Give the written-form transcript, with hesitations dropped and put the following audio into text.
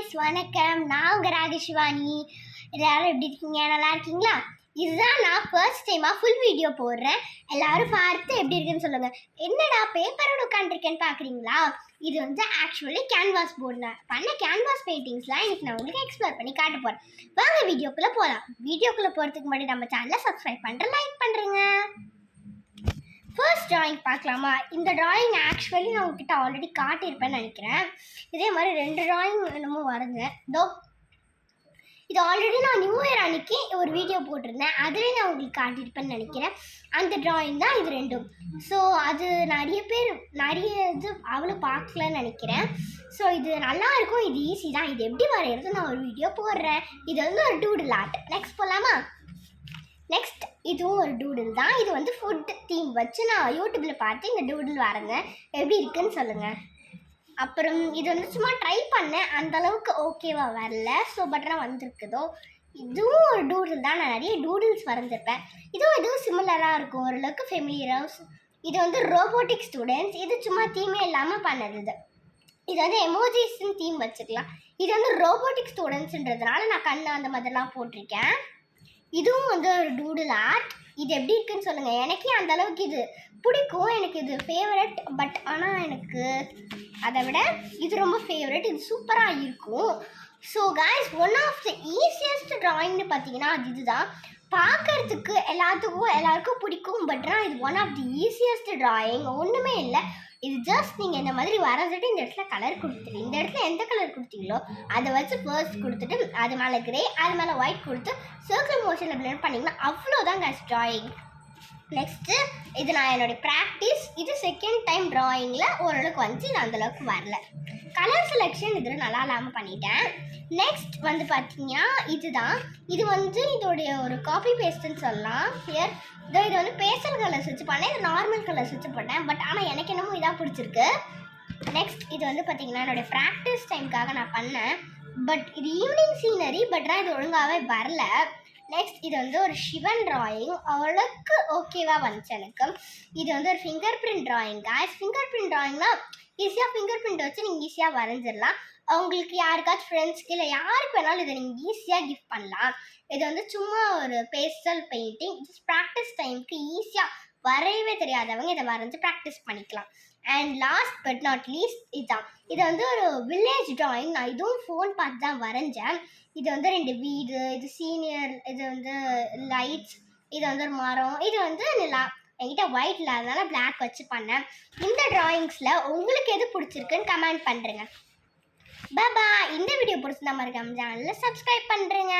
Guys வணக்கம். நான் உங்க ராகேஷ்வாணி. எல்லாரும் எப்படி இருக்கீங்க? நல்லா இருக்கீங்களா? இதுதான் நான் ஃபர்ஸ்ட் டைமா ஃபுல் வீடியோ போடுறேன். எல்லாரும் பார்த்து எப்படி இருக்குன்னு சொல்லுங்க. என்னடா பேப்பரோட உட்காந்துருக்கேன்னு பார்க்குறீங்களா? இது வந்து ஆக்சுவலி கேன்வாஸ் போர்டு பண்ண கேன்வாஸ் பெயிண்டிங்ஸ்லாம் இன்னைக்கு நான் உங்களுக்கு எக்ஸ்ப்ளோர் பண்ணி காட்ட போகிறேன். வாங்க வீடியோக்குள்ளே போகலாம். வீடியோக்குள்ளே போகிறதுக்கு முன்னாடி நம்ம சேனலை சப்ஸ்கிரைப் பண்ணுறேன், லைக் பண்ணுறேங்க. ஃபர்ஸ்ட் ட்ராயிங் பார்க்கலாமா? இந்த ட்ராயிங் ஆக்சுவலி நான் உங்ககிட்ட ஆல்ரெடி காட்டியிருப்பேன்னு நினைக்கிறேன். இதே மாதிரி 2 ட்ராயிங் என்னமோ வரைஞ்சேன். இது ஆல்ரெடி நான் நியூ இயர் அன்னைக்கு ஒரு வீடியோ போட்டிருந்தேன். அதுலேயே நான் உங்களுக்கு காட்டியிருப்பேன்னு நினைக்கிறேன். அந்த ட்ராயிங் தான் இது 2ம். ஸோ அது நிறைய இது அவ்வளோ பார்க்கலன்னு நினைக்கிறேன். ஸோ இது நல்லா இருக்கும், இது ஈஸி தான். இது எப்படி வரைகிறது நான் ஒரு வீடியோ போடுறேன். இது வந்து ஒரு டூடில் ஆர்ட். நெக்ஸ்ட் போகலாமா? நெக்ஸ்ட் இதுவும் ஒரு டூடில் தான். இது வந்து ஃபுட் தீம் வச்சு நான் யூடியூப்பில் பார்த்து இந்த டூடில் வரைஞ்சேன். எப்படி இருக்குன்னு சொல்லுங்கள். அப்புறம் இது வந்து சும்மா ட்ரை பண்ணேன், அந்தளவுக்கு ஓகேவா வரல. ஸோ பட் ஆனால் வந்திருக்குதோ. இதுவும் ஒரு டூடில் தான். நான் நிறைய டூடில்ஸ் வரைஞ்சிருப்பேன். இதுவும் சிமிலராக இருக்கும், ஓரளவுக்கு ஃபெமிலியராக. இது வந்து ரோபோட்டிக் ஸ்டூடெண்ட்ஸ். இது சும்மா தீமே இல்லாமல் பண்ணது. இது வந்து எமோஜிஸ்ன்னு தீம் வச்சுக்கலாம். இது வந்து ரோபோட்டிக் ஸ்டூடெண்ட்ஸுன்றதுனால நான் கண்ணு அந்த மாதிரிலாம் போட்டிருக்கேன். இதுவும் வந்து ஒரு டூடில் ஆர்ட். இது எப்படி இருக்குன்னு சொல்லுங்கள். எனக்கே அந்த அளவுக்கு இது பிடிக்கும், எனக்கு இது ஃபேவரட். பட் ஆனால் எனக்கு அதை விட இது ரொம்ப ஃபேவரட். இது சூப்பராக இருக்கும். So guys, one of the easiest ட்ராயிங்னு பார்த்தீங்கன்னா அது இதுதான். பார்க்கறதுக்கு எல்லாருக்கும் பிடிக்கும். பட் ஆனால் இது one of the easiest drawing. ஒன்றுமே இல்லை, இது ஜஸ்ட் நீங்கள் இந்த மாதிரி வரைஞ்சிட்டு இந்த இடத்துல கலர் கொடுத்துட்டு, இந்த இடத்துல எந்த கலர் கொடுத்தீங்களோ அதை வச்சு ஃபர்ஸ்ட் கொடுத்துட்டு அது மேலே கிரே, அது மேலே ஒயிட் கொடுத்து சர்க்கிள் மோஷனில் பிளெண்ட் பண்ணிங்கன்னா அவ்வளோதான் காய்ஸ் ட்ராயிங். நெக்ஸ்ட்டு இது நான் என்னுடைய ப்ராக்டிஸ். இது செகண்ட் டைம் ட்ராயிங்கில் ஓரளவுக்கு வந்துச்சு, நான் அந்தளவுக்கு வரல. கலர் செலெக்ஷன் இதில் நல்லா இல்லாமல் பண்ணிட்டேன். நெக்ஸ்ட் வந்து பார்த்தீங்கன்னா இதுதான். இது வந்து இதோடைய ஒரு காப்பி பேஸ்ட்டுன்னு சொல்லலாம். ஹியர் இது வந்து பேஸ்டல் கலர்ஸ் வச்சு பண்ணேன், இது நார்மல் கலர்ஸ் வச்சு பண்ணேன். பட் ஆனால் எனக்கு என்னமோ இதாக பிடிச்சிருக்கு. நெக்ஸ்ட் இது வந்து பார்த்தீங்கன்னா என்னுடைய ப்ராக்டிஸ் டைமுக்காக நான் பண்ணேன். பட் இது ஈவினிங் சீனரி. பட் ஆனால் இது ஒழுங்காகவே வரல. நெக்ஸ்ட் இது வந்து ஒரு சிவன் ட்ராயிங். அவ்வளோக்கு ஓகேவாக வந்துச்சு எனக்கு. இது வந்து ஒரு finger print drawing. Finger print ட்ராயிங்னா ஈஸியாக ஃபிங்கர் பிரிண்ட் வச்சு நீங்கள் ஈஸியாக வரைஞ்சிடலாம். அவங்களுக்கு யாருக்காச்சும் ஃப்ரெண்ட்ஸ்க்கு இல்லை யாருக்கு வேணாலும் இதை நீங்கள் ஈஸியாக கிஃப்ட் பண்ணலாம். இது வந்து சும்மா ஒரு பேஸ்டல் பெயிண்டிங். ஜஸ்ட் ப்ராக்டிஸ் டைமுக்கு ஈஸியாக வரையவே தெரியாதவங்க இதை வரைஞ்சி ப்ராக்டிஸ் பண்ணிக்கலாம். And last but not least இதுதான். இது வந்து ஒரு வில்லேஜ் ட்ராயிங். நான் இதுவும் ஃபோன் பார்த்து தான் வரைஞ்சேன். இது வந்து 2 வீடு, இது சீனியர், இது வந்து லைட்ஸ், இது வந்து ஒரு மரம், இது வந்து நிலா. என்கிட்ட ஒயிட் இல்லாதனால பிளாக் வச்சு பண்ணேன். இந்த ட்ராயிங்ஸில் உங்களுக்கு எது பிடிச்சிருக்குன்னு கமெண்ட் பண்ணுறேங்க. பாய். இந்த வீடியோ பிடிச்சிருந்தா மறக்காம சேனலில் சப்ஸ்கிரைப் பண்ணுறேங்க.